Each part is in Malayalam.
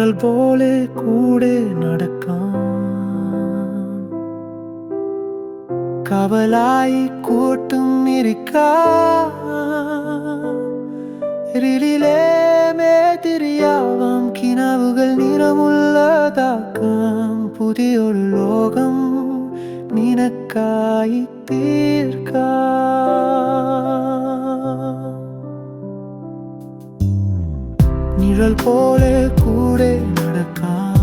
നിഴൽ പോലെ കൂടെ നടക്കാം, കവലായി കൂട്ടും ഇരിക്കാം, ഇരുളിലെ മേതിരിയാവാം, കിനാവുകൾ നിറമുള്ളതാക്കാം, പുതിയൊരു ലോകം നിനക്കായി തീർക്കാം. നിഴൽ പോലെ കൂടെ നടക്കാം,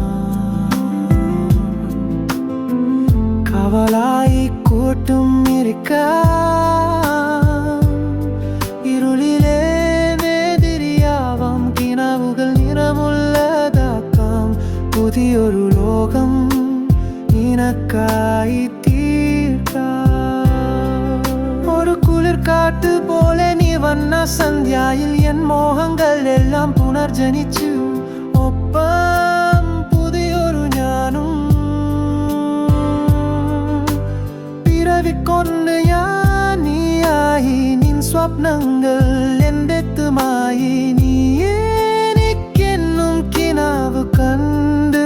കവലായി കൂട്ടും ഇരിക്കാം, ഇരുളിലെ മേതിരിയാവാം, കിനാവുകൾ നിറമുള്ളതാക്കാം, പുതിയൊരു ലോകം നിനക്കായി തീർക്കാം. ഒരു കുളിർക്കാറ്റ് പോലെ നീ വന്ന സന്ധ്യയിൽ എൻ മോഹങ്ങൾ എല്ലാം പുനർജനിച്ചു, ഒപ്പം പുതിയൊരു ഞാനും പിറവിക്കൊണ്ട് ഞാൻ നീയായി, നിൻ സ്വപ്നങ്ങൾ എന്തെത്തുമായി, നീ എനിക്കെന്നും കിനാവ് കണ്ട്,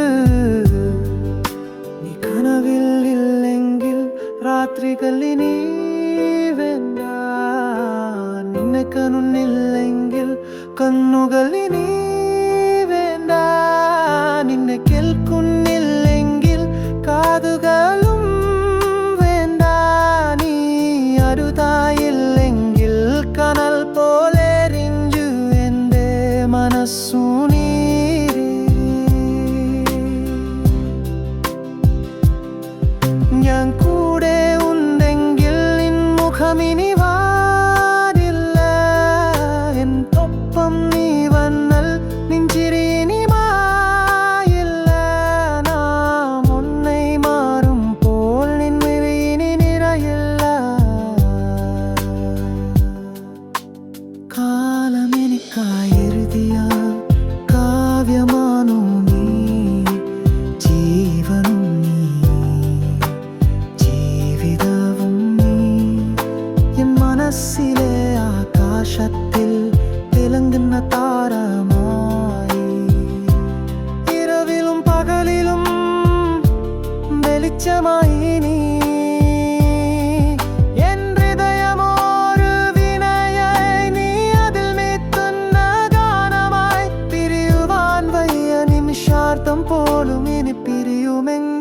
നീ കനവിൽ ഇല്ലെങ്കിൽ രാത്രികൾ ഇനി വേണ്ട, നിന്നെ കണ്ണുന്നില്ലെങ്കിൽ കണ്ണുകൾ ഇനി വേണ്ട, നിന്നെ കേൾക്കുന്നില്ലെങ്കിൽ കാതുകളും വേണ്ട, നീ അരുതായില്ലെങ്കിൽ കനൽ പോലെ എരിഞ്ഞു എൻ്റെ മനസ്സു നീറി. ഞാൻ കൂടെ ഉണ്ടെങ്കിൽ നിൻ മുഖമിനി വാടില്ല, എന്തൊപ്പം നീ വന്നാൽ നിൻ ചിരി ഇനി മായില്ല, നാം ഒന്നായി മാറുമ്പോൾ നിൻ മിഴി ഇനി നിറയില്ല. കാലം എനിക്കായി എഴുതിയ കാവ്യമാണു നീ, ജീവനും നീ, ജീവിതവും നീ, എൻ മനസ്സിലെ ആകാശത്തിൽ തിളങ്ങുന്ന താരമായി, ഇരവിലും പകലിലും വെളിച്ചമായി നീ, എൻ ഹൃദയമോരു വീണയായി നീ, അതിൽ മെത്തുന്ന ഗാനമായി, പിരിയുവാൻ വയ്യ നിമിഷാർത്ഥം പോലും ഇനി പിരിയുമെങ്കിൽ